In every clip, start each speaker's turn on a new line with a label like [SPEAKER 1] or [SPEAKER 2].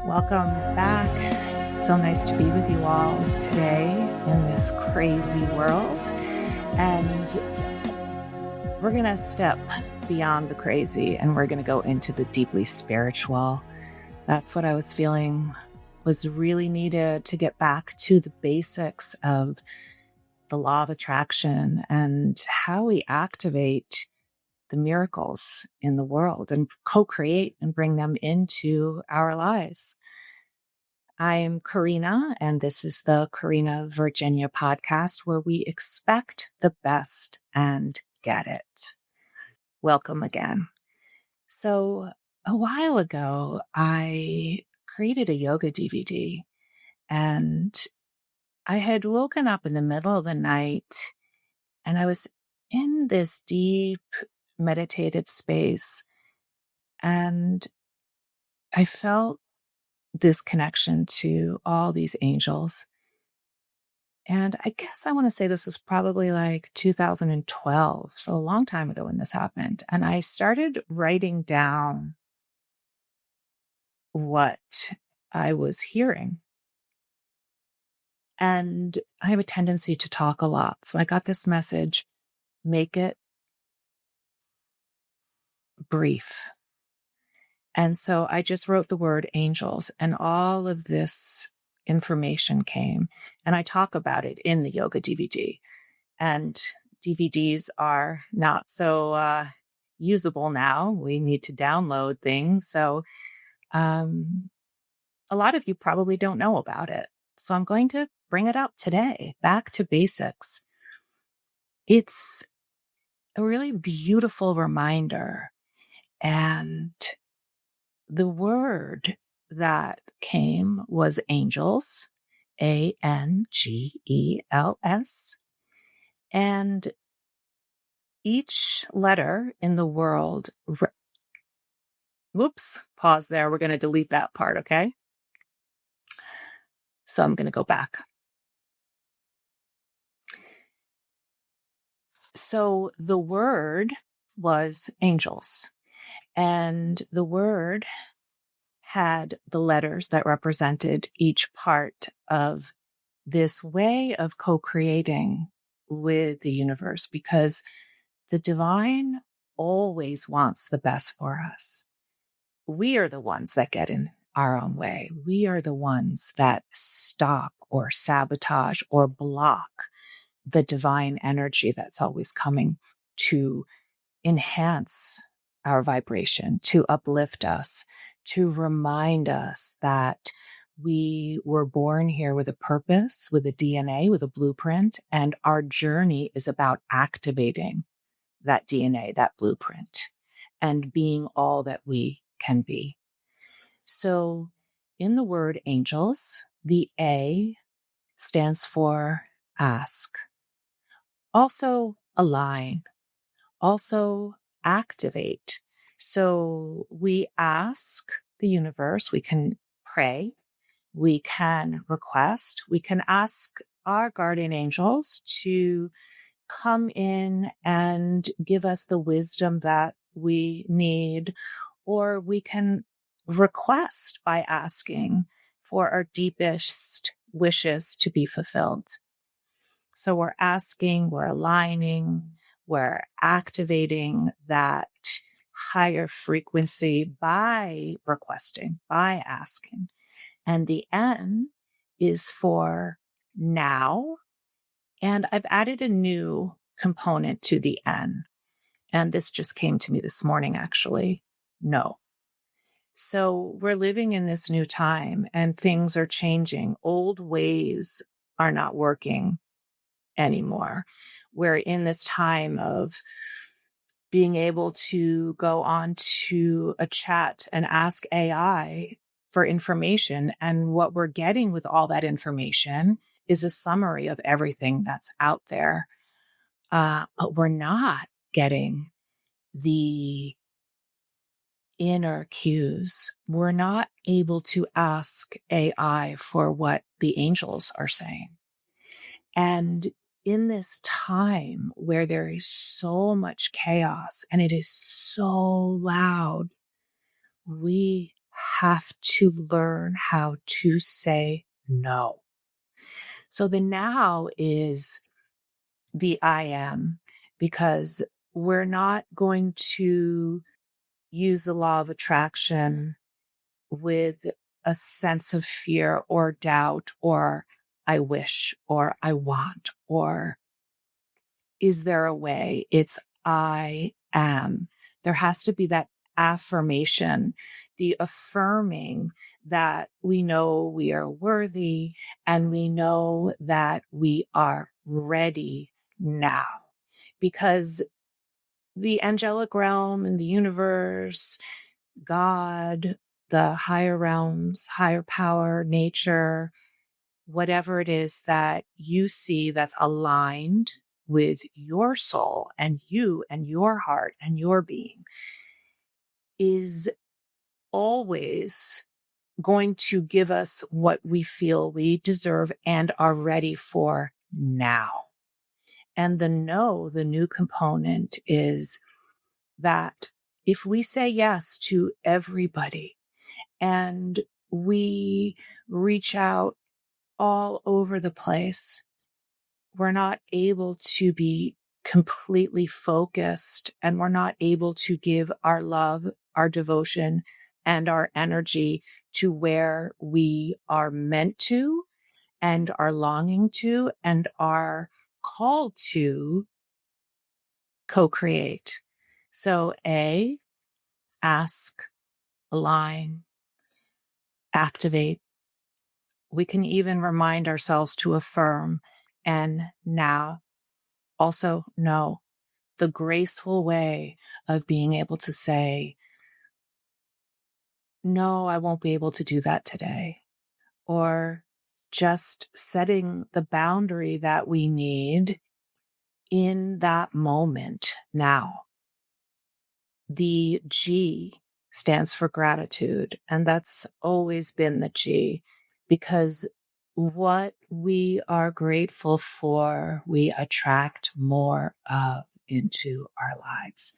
[SPEAKER 1] Welcome back. It's so nice to be with you all today in this crazy world. And we're going to step beyond the crazy and we're going to go into the deeply spiritual. That's what I was feeling was really needed to get back to the basics of the law of attraction and how we activate the miracles in the world and co-create and bring them into our lives. I am Karena, and this is the Karena Virginia podcast where we expect the best and get it. Welcome again. So a while ago, I created a yoga DVD, and I had woken up in the middle of the night and I was in this deep meditative space, and I felt this connection to all these angels. And I guess I want to say this was probably like 2012, so a long time ago when this happened. And I started writing down what I was hearing. And I have a tendency to talk a lot. So I got this message, make it brief. And so I just wrote the word angels, and all of this information came. And I talk about it in the yoga DVD. And DVDs are not so usable now. We need to download things. So a lot of you probably don't know about it. So I'm going to bring it up today, back to basics. It's a really beautiful reminder. And the word that came was angels, ANGELS. And each letter in the world, pause there. We're going to delete that part, okay? So I'm going to go back. So the word was angels, and the word had the letters that represented each part of this way of co-creating with the universe, because the divine always wants the best for us. We are the ones that get in our own way. We are the ones that stop or sabotage or block the divine energy that's always coming to enhance our vibration, to uplift us, to remind us that we were born here with a purpose, with a DNA, with a blueprint, and our journey is about activating that DNA, that blueprint, and being all that we can be. So in the word angels, the A stands for ask, also align, also activate. So we ask the universe, we can pray, we can request, we can ask our guardian angels to come in and give us the wisdom that we need, or we can request by asking for our deepest wishes to be fulfilled. So we're asking, we're aligning, we're activating that higher frequency by requesting, by asking. And the N is for now. And I've added a new component to the N. And this just came to me this morning, actually. No. So we're living in this new time and things are changing. Old ways are not working anymore. We're in this time of being able to go on to a chat and ask AI for information. And what we're getting with all that information is a summary of everything that's out there. But we're not getting the inner cues. We're not able to ask AI for what the angels are saying. And in this time where there is so much chaos and it is so loud, we have to learn how to say no. So the now is the I am, because we're not going to use the law of attraction with a sense of fear or doubt or I wish or I want or is there a way? It's I am. There has to be that affirmation, the affirming that we know we are worthy and we know that we are ready now. Because the angelic realm and the universe, God, the higher realms, higher power, nature, whatever it is that you see that's aligned with your soul and you and your heart and your being is always going to give us what we feel we deserve and are ready for now. And the no, the new component is that if we say yes to everybody and we reach out all over the place, we're not able to be completely focused and we're not able to give our love, our devotion, and our energy to where we are meant to and are longing to and are called to co-create. So A, ask, align, activate. We can even remind ourselves to affirm and now also know the graceful way of being able to say, no, I won't be able to do that today. Or just setting the boundary that we need in that moment now. The G stands for gratitude, and that's always been the G, because what we are grateful for, we attract more of into our lives.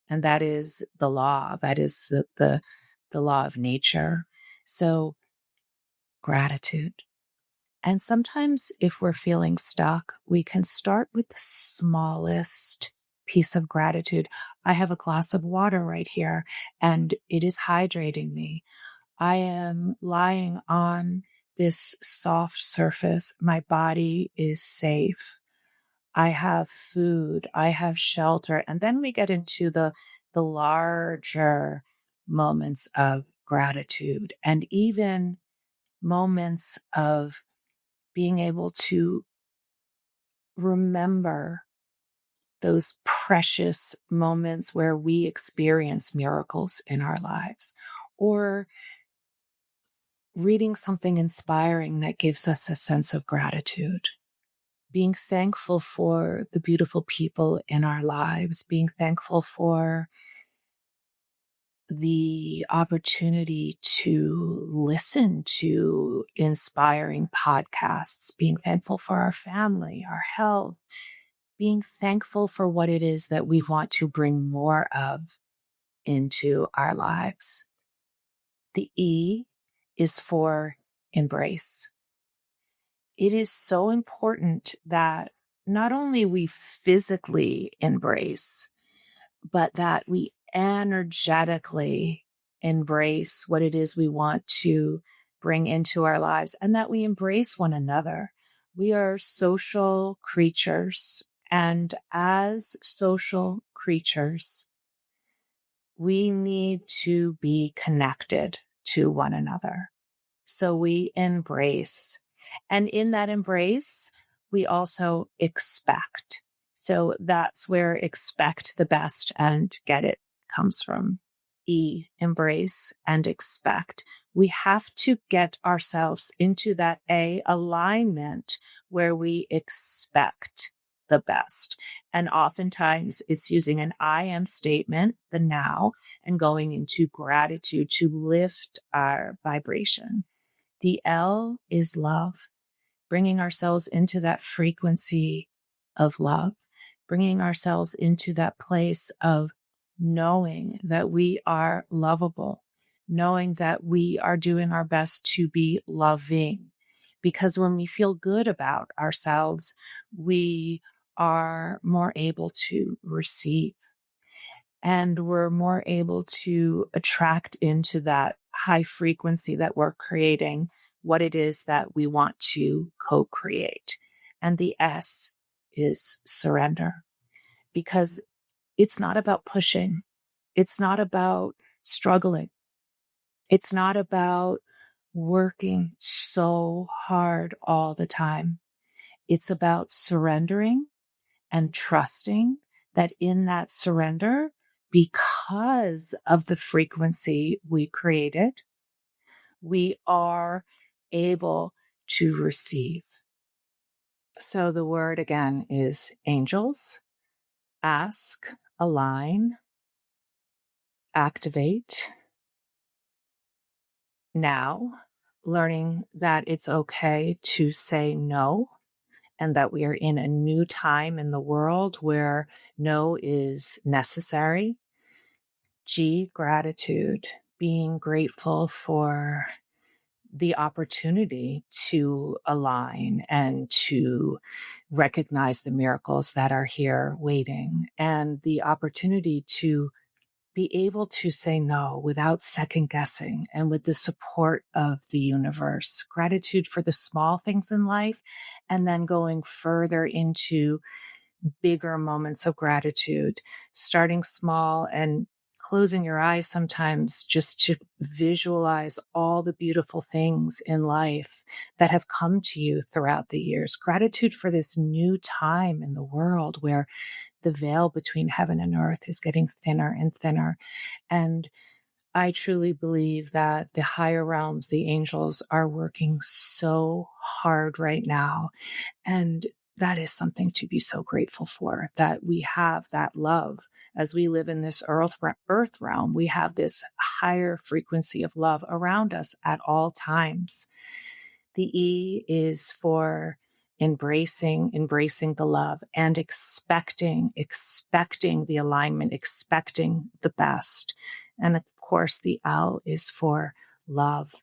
[SPEAKER 1] And that is the law. That is the law of nature. So gratitude. And sometimes if we're feeling stuck, we can start with the smallest piece of gratitude. I have a glass of water right here and it is hydrating me. I am lying on this soft surface. My body is safe. I have food. I have shelter. And then we get into the larger moments of gratitude and even moments of being able to remember those precious moments where we experience miracles in our lives, or reading something inspiring that gives us a sense of gratitude, being thankful for the beautiful people in our lives, being thankful for the opportunity to listen to inspiring podcasts, being thankful for our family, our health, being thankful for what it is that we want to bring more of into our lives. The E is for embrace. It is so important that not only we physically embrace, but that we energetically embrace what it is we want to bring into our lives and that we embrace one another. We are social creatures, and as social creatures, we need to be connected to one another. So we embrace. And in that embrace, we also expect. So that's where expect the best and get it comes from. E, embrace and expect. We have to get ourselves into that A, alignment where we expect the best. And oftentimes it's using an I am statement, the now, and going into gratitude to lift our vibration. The L is love, bringing ourselves into that frequency of love, bringing ourselves into that place of knowing that we are lovable, knowing that we are doing our best to be loving. Because when we feel good about ourselves, we are more able to receive, and we're more able to attract into that high frequency that we're creating what it is that we want to co-create. And the S is surrender, because it's not about pushing. It's not about struggling. It's not about working so hard all the time. It's about surrendering and trusting that in that surrender, because of the frequency we created, we are able to receive. So the word again is angels. Ask, align, activate. Now, learning that it's okay to say no, and that we are in a new time in the world where no is necessary. G, gratitude, being grateful for the opportunity to align and to recognize the miracles that are here waiting, and the opportunity to be able to say no without second guessing and with the support of the universe. Gratitude for the small things in life, and then going further into bigger moments of gratitude, starting small and closing your eyes sometimes just to visualize all the beautiful things in life that have come to you throughout the years. Gratitude for this new time in the world where the veil between heaven and earth is getting thinner and thinner. And I truly believe that the higher realms, the angels, are working so hard right now. And that is something to be so grateful for, that we have that love. As we live in this earth realm, we have this higher frequency of love around us at all times. The E is for embracing the love, and expecting the alignment, expecting the best. And of course, the L is for love,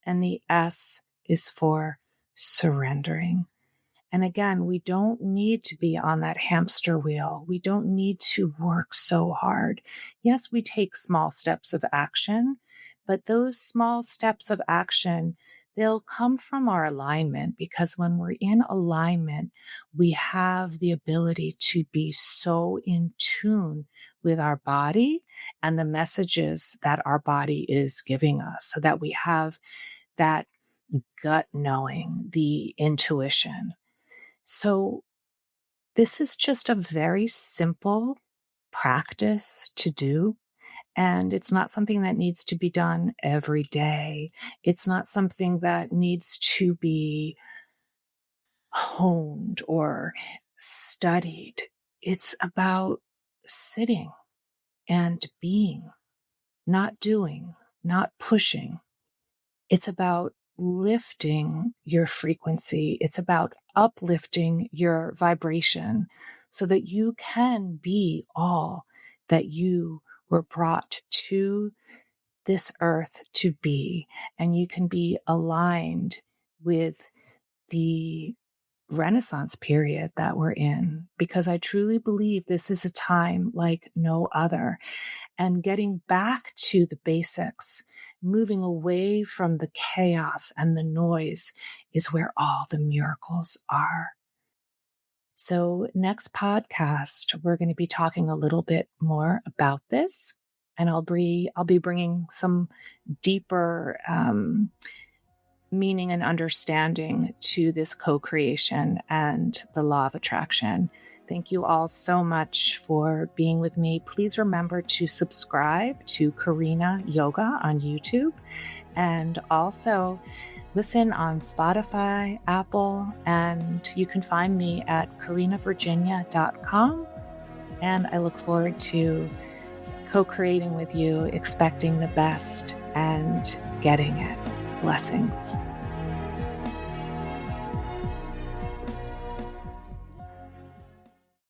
[SPEAKER 1] and the S is for surrendering. And again, we don't need to be on that hamster wheel. We don't need to work so hard. Yes, we take small steps of action, but those small steps of action, they'll come from our alignment, because when we're in alignment, we have the ability to be so in tune with our body and the messages that our body is giving us, so that we have that gut knowing, the intuition. So this is just a very simple practice to do. And it's not something that needs to be done every day. It's not something that needs to be honed or studied. It's about sitting and being, not doing, not pushing. It's about lifting your frequency. It's about uplifting your vibration so that you can be all that you were brought to this earth to be. And you can be aligned with the Renaissance period that we're in, because I truly believe this is a time like no other. And getting back to the basics, moving away from the chaos and the noise, is where all the miracles are. So next podcast, we're going to be talking a little bit more about this, and I'll be bringing some deeper meaning and understanding to this co-creation and the law of attraction. Thank you all so much for being with me. Please remember to subscribe to Karena Yoga on YouTube, and also listen on Spotify, Apple, and you can find me at karenavirginia.com. And I look forward to co-creating with you, expecting the best and getting it. Blessings.